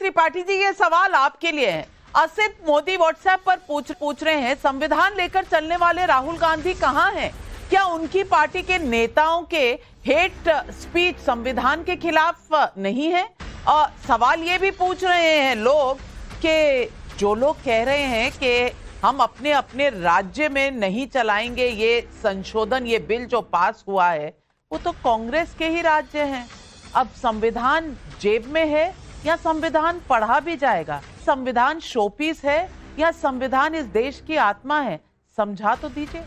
त्रिपाठी जी, ये सवाल आपके लिए है। असित मोदी व्हाट्सएप पर पूछ रहे हैं, संविधान लेकर चलने वाले राहुल गांधी कहां हैं? क्या उनकी पार्टी के नेताओं के हेट स्पीच संविधान के खिलाफ नहीं है? और सवाल ये भी पूछ रहे हैं लोग कि जो लोग कह रहे हैं कि हम अपने अपने राज्य में नहीं चलाएंगे ये संशोधन, ये बिल जो पास हुआ है, वो तो कांग्रेस के ही राज्य हैं। अब संविधान जेब में है या संविधान पढ़ा भी जाएगा? संविधान शोपीस है या संविधान इस देश की आत्मा है? समझा तो दीजिए।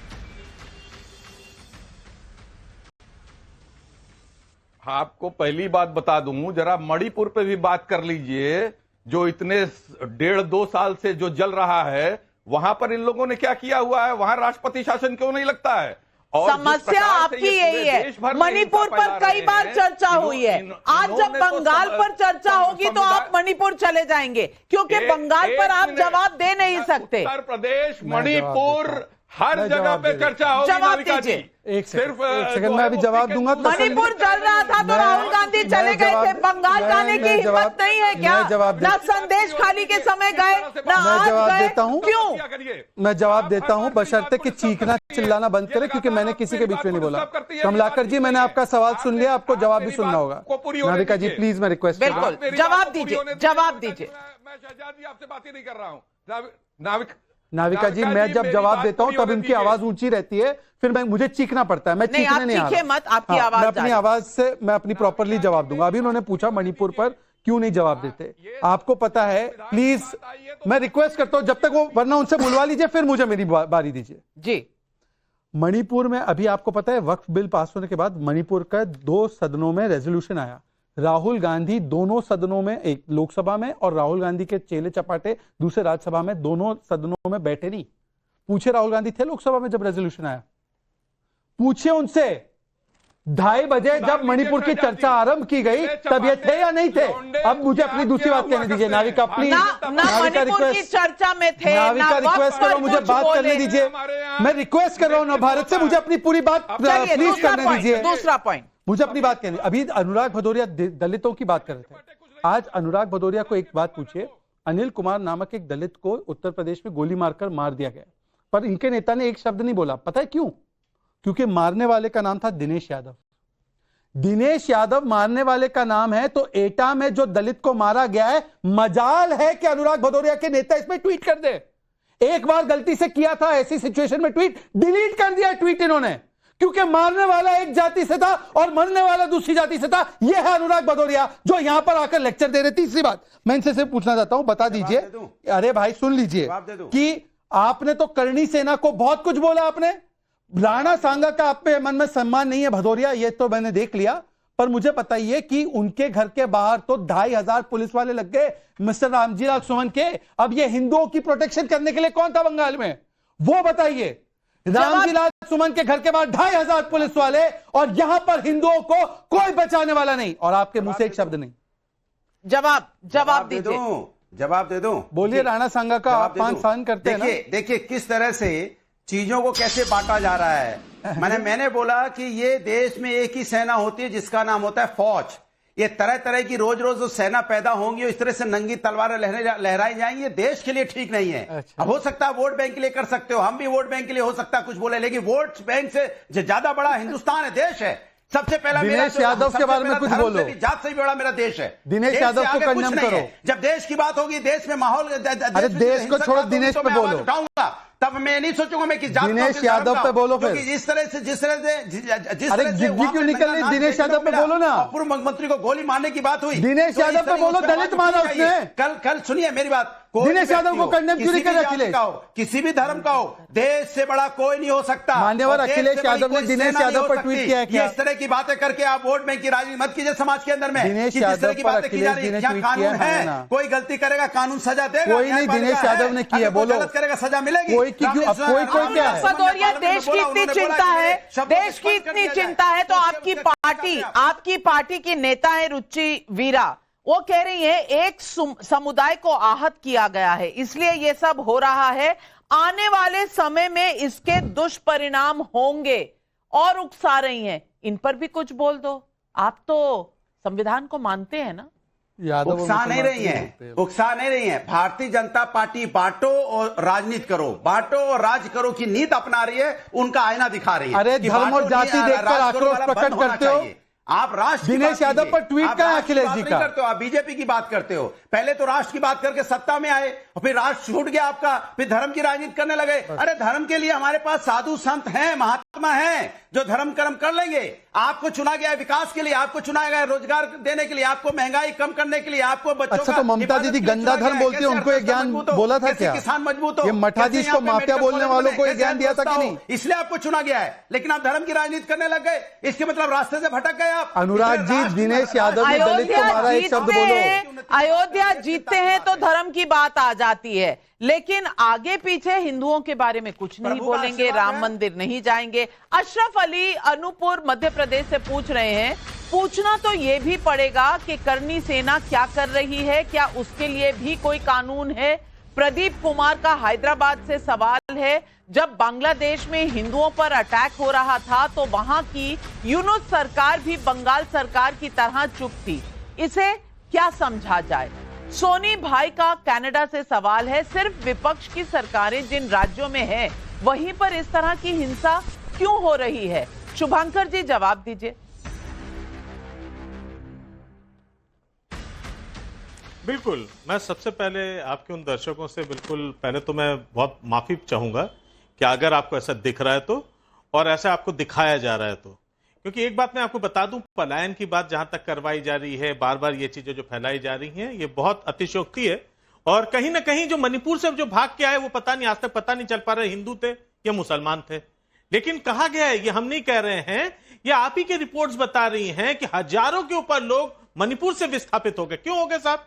आपको पहली बात बता दूं, जरा मणिपुर पे भी बात कर लीजिए। जो इतने 1.5-2 साल से जो जल रहा है, वहां पर इन लोगों ने क्या किया हुआ है? वहां राष्ट्रपति शासन क्यों नहीं लगता है? और समस्या आपकी यही है। मणिपुर पर कई बार चर्चा हुई है। आज जब बंगाल पर चर्चा होगी तो आप मणिपुर चले जाएंगे, क्योंकि बंगाल पर आप जवाब दे नहीं सकते। उत्तर प्रदेश, मणिपुर, हर जगह पे चर्चा होगी। जवाब दीजिए। एक सेकंड मैं अभी जवाब दूंगा। मणिपुर चल रहा था तो राहुल गांधी चले गए थे। बंगाल जाने की हिम्मत नहीं है क्या? ना संदेश खाली के समय गए, ना आज जवाब देता हूं। क्यों? मैं जवाब देता हूं, बशर्ते कि चीखना चिल्लाना बंद करें, क्योंकि मैंने किसी के बीच में नहीं बोला। कमलाकर जी, मैंने आपका सवाल सुन लिया, आपको जवाब भी सुनना होगा। नाविका जी प्लीज, मैं रिक्वेस्ट कर रहा हूं। बिल्कुल, जवाब दीजिए, जवाब दीजिए। मैं शहजाद जी आपसे बात ही नहीं कर रहा हूं। नाविका जी, मैं जब जवाब देता हूं तब इनकी आवाज ऊंची रहती है, फिर मुझे चीखना पड़ता है। मैं चीखने नहीं आ रहा। मत, आपकी आवाज मैं अपनी आवाज से मैं अपनी प्रॉपरली जवाब दूंगा। अभी उन्होंने पूछा मणिपुर पर क्यों नहीं जवाब देते, आपको पता है। प्लीज मैं रिक्वेस्ट करता हूं, जब तक वो, वरना उनसे बुलवा लीजिए, फिर मुझे मेरी बारी दीजिए जी। मणिपुर में अभी आपको पता है वक्फ बिल पास होने के बाद मणिपुर का 2 सदनों में रेजोल्यूशन आया। राहुल गांधी दोनों सदनों में, एक लोकसभा में और राहुल गांधी के चेले चपाटे दूसरे राज्यसभा में, दोनों सदनों में बैठे नहीं। पूछे राहुल गांधी थे लोकसभा में जब रेजोल्यूशन आया? पूछे उनसे। 2:30 बजे जब मणिपुर की चर्चा आरंभ की गई तब ये थे या नहीं थे? अब मुझे अपनी दूसरी बात कहने दीजिए। नाविका प्लीज, नाविका रिक्वेस्ट, चर्चा में थे, नाविका रिक्वेस्ट कर रहा हूं, मुझे बात करने दीजिए। मैं रिक्वेस्ट कर रहा हूं भारत से, मुझे अपनी पूरी बात प्लीज करने दीजिए। दूसरा पॉइंट, मुझे अपनी बात कहनी। अभी अनुराग भदौरिया दलितों की बात कर रहे थे। आज अनुराग भदौरिया को एक बात पूछिए, अनिल कुमार नामक एक दलित को उत्तर प्रदेश में गोली मारकर मार दिया गया, पर इनके नेता ने एक शब्द नहीं बोला। पता है क्यों? क्योंकि मारने वाले का नाम था दिनेश यादव। दिनेश यादव मारने वाले का नाम है, तो एटा में जो दलित को मारा गया है, मजाल है कि अनुराग भदौरिया के नेता इसमें ट्वीट कर दे। एक बार गलती से किया था ऐसी सिचुएशन में ट्वीट, डिलीट कर दिया ट्वीट इन्होंने, क्योंकि मारने वाला एक जाति से था और मरने वाला दूसरी जाति से था। यह है अनुराग भदौरिया जो यहां पर आकर लेक्चर दे रहे। तीसरी बात मैं इनसे सिर्फ पूछना चाहता हूं, बता दीजिए। अरे भाई सुन लीजिए कि आपने तो करणी सेना को बहुत कुछ बोला। आपने राणा सांगा का आप पे मन में सम्मान नहीं है भदौरिया, ये तो मैंने देख लिया, पर मुझे बताइए कि उनके घर के बाहर तो 2500 पुलिस वाले लग गए मिस्टर रामजीलाल सुमन के। अब ये हिंदुओं की प्रोटेक्शन करने के लिए कौन था बंगाल में, वो बताइए। रामजीलाल सुमन के घर के बाहर 2500 पुलिस वाले, और यहां पर हिंदुओं को कोई बचाने वाला नहीं, और आपके मुंह से एक शब्द नहीं। जवाब दीजिए। जवाब दे दूं? बोलिए। राणा सांगा का आप मान करते हैं ना? देखिए किस तरह से चीजों को कैसे बांटा जा रहा है। मैंने बोला कि ये देश में एक ही सेना होती है जिसका नाम होता है फौज। ये तरह तरह की रोज रोज सेना पैदा होंगी, इस तरह से नंगी तलवारें लहराई जाएंगी, ये देश के लिए ठीक नहीं है। अच्छा। अब हो सकता है वोट बैंक के लिए कर सकते हो, हम भी वोट बैंक के लिए हो सकता है कुछ बोले, लेकिन वोट बैंक से ज्यादा बड़ा हिंदुस्तान है, देश है। सबसे पहला दिनेश यादव के बारे में कुछ बोलो। जात से भी बड़ा मेरा देश है। दिनेश यादव को कंडेम करो। जब देश की बात होगी, देश में माहौल, अरे देश को छोड़ो, दिनेश पे बोलो। उठाऊंगा तब मैं नहीं सोचूंगा मैं किस जात दिनेश यादव पे बोलो फिर। जिस तरह से जिद्दी क्यों निकल रही? दिनेश यादव पे बोलो ना। पूर्व मुख्यमंत्री को गोली मारने की बात हुई, दिनेश यादव पे बोलो। दलित मारा उसने। कल सुनिए मेरी बात। दिनेश यादव को कंडेम क्यों नहीं कर रहे अखिलेश? किसी भी धर्म का हो, देश से बड़ा कोई नहीं हो सकता। मान्यवर अखिलेश यादव ने दिनेश यादव पर ट्वीट किया है क्या? इस तरह की बातें करके आप वोट बैंक की राजनीति मत कीजिए समाज के अंदर में। दिनेश जिस तरह की यादव पर बातें की जा रही है, अखिलेश क्या जी ने कानून ट्वीट किया है? है? कोई गलती करेगा कानून सजा देगा। कोई नहीं, दिनेश यादव ने किया, बोलो। गलत करेगा सजा मिलेगी। कोई क्या है? भदौरिया, देश की इतनी चिंता है, देश की इतनी चिंता है, तो आपकी पार्टी की नेता है रुचि वीरा, वो कह रही है एक समुदाय को आहत किया गया है, इसलिए ये सब हो रहा है। आने वाले समय में इसके दुष्परिणाम होंगे, और उकसा रही हैं। इन पर भी कुछ बोल दो। आप तो संविधान को मानते हैं ना? उकसा नहीं रही है, उकसा नहीं रही है। भारतीय जनता पार्टी बांटो और राजनीति करो, बांटो और राज करो की नीति अपना रही है, उनका आईना दिखा रही है। अरे धर्म और जाति देखकर आक्रोश प्रकट करते हो। आप राष्ट्र दिनेश यादव पर ट्वीट का अखिलेश जी का करते हो, आप बीजेपी की बात करते हो। पहले तो राष्ट्र की बात करके सत्ता में आए और फिर राष्ट्र छूट गया आपका, फिर धर्म की राजनीति करने लगे। अरे धर्म के लिए हमारे पास साधु संत हैं, महात्मा हैं जो धर्म कर्म कर लेंगे। आपको चुना गया विकास के लिए, आपको चुना गया रोजगार देने के लिए, आपको महंगाई कम करने के लिए, आपको बच्चों अच्छा, तो ममता दीदी गंदा धर्म बोलती है, उनको एक ज्ञान बोला था क्या? किसान मजबूत हो, ये मठाधीश को माफिया बोलने वालों को एक ज्ञान दिया था कि नहीं? इसलिए आपको चुना गया है, लेकिन आप धर्म की राजनीति करने लग गए। इसके मतलब रास्ते से भटक गए आप। अनुराग जी, दिनेश यादव ने दलित को मारा, एक शब्द बोलो। अयोध्या जीतते हैं तो धर्म की बात आ जाती है, लेकिन आगे पीछे हिंदुओं के बारे में कुछ नहीं बोलेंगे, राम मंदिर नहीं जाएंगे। अशरफ अली अनूपपुर मध्य प्रदेश से पूछ रहे हैं, पूछना तो ये भी पड़ेगा कि करनी सेना क्या कर रही है, क्या उसके लिए भी कोई कानून है? प्रदीप कुमार का हैदराबाद से सवाल है, जब बांग्लादेश में हिंदुओं पर अटैक हो रहा था तो वहां की यूनुस सरकार भी बंगाल सरकार की तरह चुप थी, इसे क्या समझा जाए? सोनी भाई का कनाडा से सवाल है, सिर्फ विपक्ष की सरकारें जिन राज्यों में है वहीं पर इस तरह की हिंसा क्यों हो रही है? शुभंकर जी जवाब दीजिए। बिल्कुल, मैं सबसे पहले आपके उन दर्शकों से बिल्कुल पहले तो मैं बहुत माफी चाहूंगा कि अगर आपको ऐसा दिख रहा है तो, और ऐसा आपको दिखाया जा रहा है तो, क्योंकि एक बात मैं आपको बता दूं, पलायन की बात जहां तक करवाई जा रही है, बार बार ये चीजें जो फैलाई जा रही हैं, ये बहुत अतिशयोक्ति है। और कहीं ना कहीं जो मणिपुर से जो भाग के आए वो पता नहीं, आज तक पता नहीं चल पा रहा हिंदू थे या मुसलमान थे। लेकिन कहा गया है, ये हम नहीं कह रहे हैं, ये आप ही की रिपोर्ट्स बता रही हैं कि हजारों के ऊपर लोग मणिपुर से विस्थापित हो गए। क्यों हो गए साहब?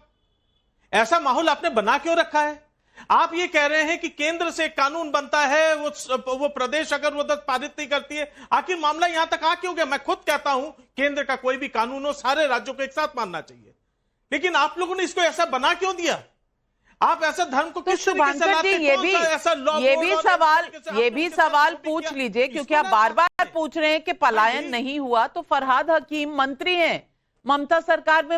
ऐसा माहौल आपने बना क्यों रखा है? आप ये कह रहे हैं कि केंद्र से कानून बनता है, वो प्रदेश अगर वो पारित नहीं करती है, आखिर मामला यहां तक आ क्यों गया? मैं खुद कहता हूं केंद्र का कोई भी कानून हो सारे राज्यों को एक साथ मानना चाहिए, लेकिन आप लोगों ने इसको ऐसा बना क्यों दिया? आप ऐसा धर्म को किस तरीके से लाते? ये भी सवाल पूछ लीजिए, क्योंकि आप बार बार पूछ रहे हैं कि पलायन नहीं हुआ। तो फरहाद हकीम मंत्री हैं, ममता सरकार में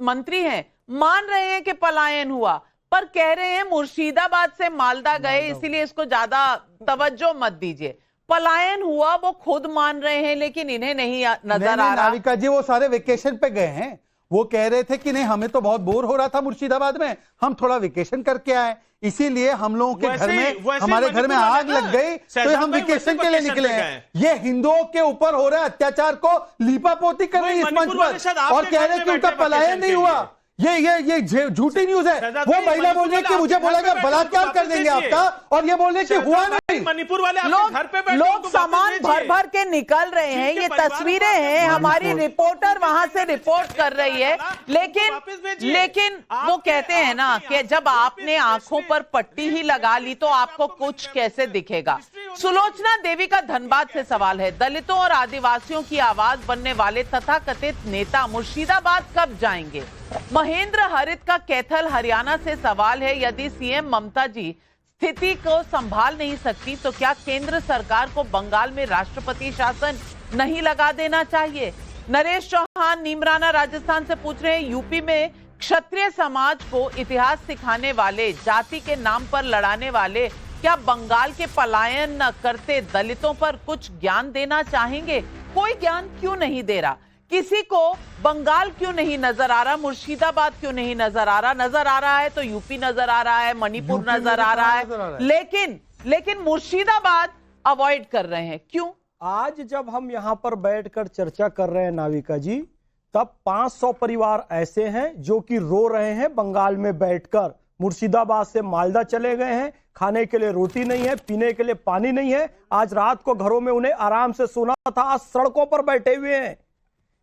मंत्री हैं, मान रहे हैं कि पलायन हुआ, पर कह रहे हैं मुर्शिदाबाद से मालदा गए, इसीलिए इसको ज्यादा तवज्जो मत दीजिए। पलायन हुआ वो खुद मान रहे हैं, लेकिन इन्हें नहीं नजर आ रहा। नाविका जी वो सारे वेकेशन पे गए हैं, वो कह रहे थे कि नहीं हमें तो बहुत बोर हो रहा था मुर्शिदाबाद में, हम थोड़ा वेकेशन करके आए, इसीलिए हम लोगों के घर में, हमारे घर में आग लग गई तो हम वेकेशन के लिए निकले हैं। ये हिंदुओं के ऊपर हो रहे अत्याचार को लीपापोती कर रही है इस मंच पर, और कह रहे हैं कि उनका पलायन नहीं हुआ। ये झूठी न्यूज है। वो महिला बोल रही है कि मुझे बोला गया बलात्कार कर देंगे आपका, और ये बोल रहे हैं कि हुआ नहीं। मणिपुर वाले घर पे लोग सामान भर भर के निकल रहे हैं, ये तस्वीरें हैं, हमारी रिपोर्टर वहां से रिपोर्ट कर रही है। लेकिन वो कहते हैं ना कि जब आपने आंखों पर पट्टी ही लगा ली तो आपको कुछ कैसे दिखेगा। सुलोचना देवी का धनबाद से सवाल है, दलितों और आदिवासियों की आवाज बनने वाले तथाकथित नेता मुर्शिदाबाद कब जाएंगे? महेंद्र हरित का कैथल हरियाणा से सवाल है, यदि सीएम ममता जी स्थिति को संभाल नहीं सकती तो क्या केंद्र सरकार को बंगाल में राष्ट्रपति शासन नहीं लगा देना चाहिए? नरेश चौहान नीमराना राजस्थान से पूछ रहे हैं, यूपी में क्षत्रिय समाज को इतिहास सिखाने वाले, जाति के नाम पर लड़ाने वाले क्या बंगाल के पलायन करते दलितों पर कुछ ज्ञान देना चाहेंगे? कोई ज्ञान क्यों नहीं दे रहा? किसी को बंगाल क्यों नहीं नजर आ रहा? मुर्शिदाबाद क्यों नहीं नजर आ रहा? नजर आ रहा है तो यूपी नजर आ रहा है, मणिपुर नजर आ रहा है, लेकिन मुर्शिदाबाद अवॉइड कर रहे हैं, क्यों? आज जब हम यहाँ पर बैठकर चर्चा कर रहे हैं नाविका जी, तब 500 परिवार ऐसे हैं जो कि रो रहे हैं बंगाल में बैठकर। मुर्शिदाबाद से मालदा चले गए हैं, खाने के लिए रोटी नहीं है, पीने के लिए पानी नहीं है, आज रात को घरों में उन्हें आराम से सोना था, आज सड़कों पर बैठे हुए हैं।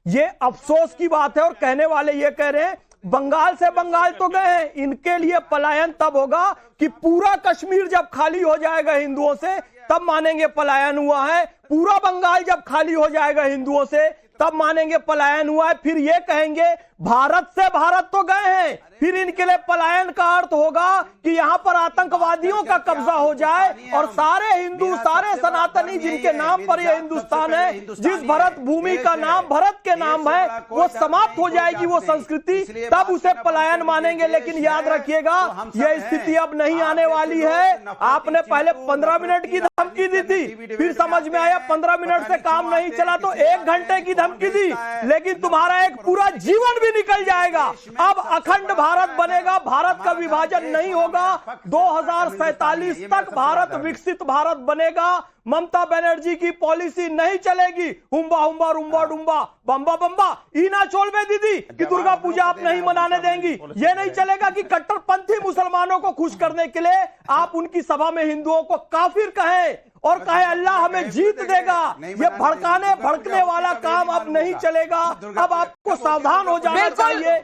ये अफसोस की बात है। और कहने वाले ये कह रहे हैं बंगाल से बंगाल तो गए हैं, इनके लिए पलायन तब होगा कि पूरा कश्मीर जब खाली हो जाएगा हिंदुओं से, तब मानेंगे पलायन हुआ है। पूरा बंगाल जब खाली हो जाएगा हिंदुओं से, तब मानेंगे पलायन हुआ है। फिर ये कहेंगे भारत से भारत तो गए हैं, फिर इनके लिए पलायन का अर्थ होगा कि यहाँ पर आतंकवादियों का कब्जा हो जाए और सारे हिंदू, सारे सनातनी जिनके नाम पर यह हिंदुस्तान है, जिस भरत भूमि का नाम भारत के नाम है, वो समाप्त हो जाएगी वो संस्कृति, तब उसे पलायन मानेंगे। लेकिन याद रखिएगा, यह स्थिति अब नहीं आने वाली है। आपने पहले 15 मिनट की धमकी दी थी, फिर समझ में आया 15 मिनट से काम नहीं चला तो 1 घंटे की धमकी दी, लेकिन तुम्हारा एक पूरा जीवन भी निकल जाएगा। अब अखंड भारत बनेगा, भारत का विभाजन नहीं होगा। 2047 तक भारत विकसित भारत बनेगा। ममता बनर्जी की पॉलिसी नहीं चलेगी। हुम्बा हुम्बा रुम्बा डुम्बा बम्बा बम्बा ईना चोलबे दीदी कि दुर्गा पूजा आप नहीं मनाने देंगी। ये नहीं चलेगा कि कट्टरपंथी मुसलमानों को खुश करने के लिए आप उनकी सभा में हिंदुओं को काफिर कहें और कहे अल्लाह हमें जीत देगा। ये भड़काने भड़कने वाला काम अब नहीं चलेगा। अब आपको सावधान हो जाना चाहिए।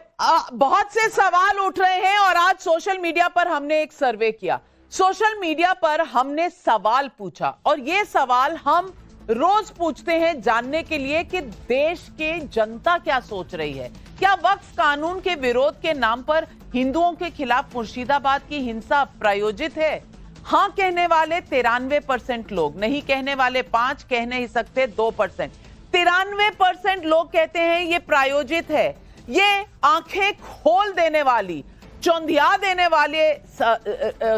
बहुत से सवाल उठ रहे हैं और आज सोशल मीडिया पर हमने एक सर्वे किया। सोशल मीडिया पर हमने सवाल पूछा और ये सवाल हम रोज पूछते हैं जानने के लिए कि देश के जनता क्या सोच रही है। क्या वक्फ कानून के विरोध के नाम पर हिंदुओं के खिलाफ मुर्शिदाबाद की हिंसा प्रायोजित है? हाँ कहने वाले 93% लोग, नहीं कहने वाले 5%, कह नहीं सकते 2%। 93% लोग कहते हैं ये प्रायोजित है। ये आंखें खोल देने वाली, चौंधिया देने वाले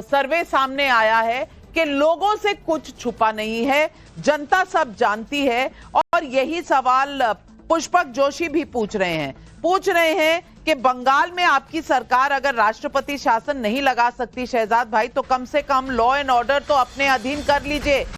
सर्वे सामने आया है कि लोगों से कुछ छुपा नहीं है, जनता सब जानती है। और यही सवाल पुष्पक जोशी भी पूछ रहे हैं कि बंगाल में आपकी सरकार अगर राष्ट्रपति शासन नहीं लगा सकती शहजाद भाई, तो कम से कम लॉ एंड ऑर्डर तो अपने अधीन कर लीजिए।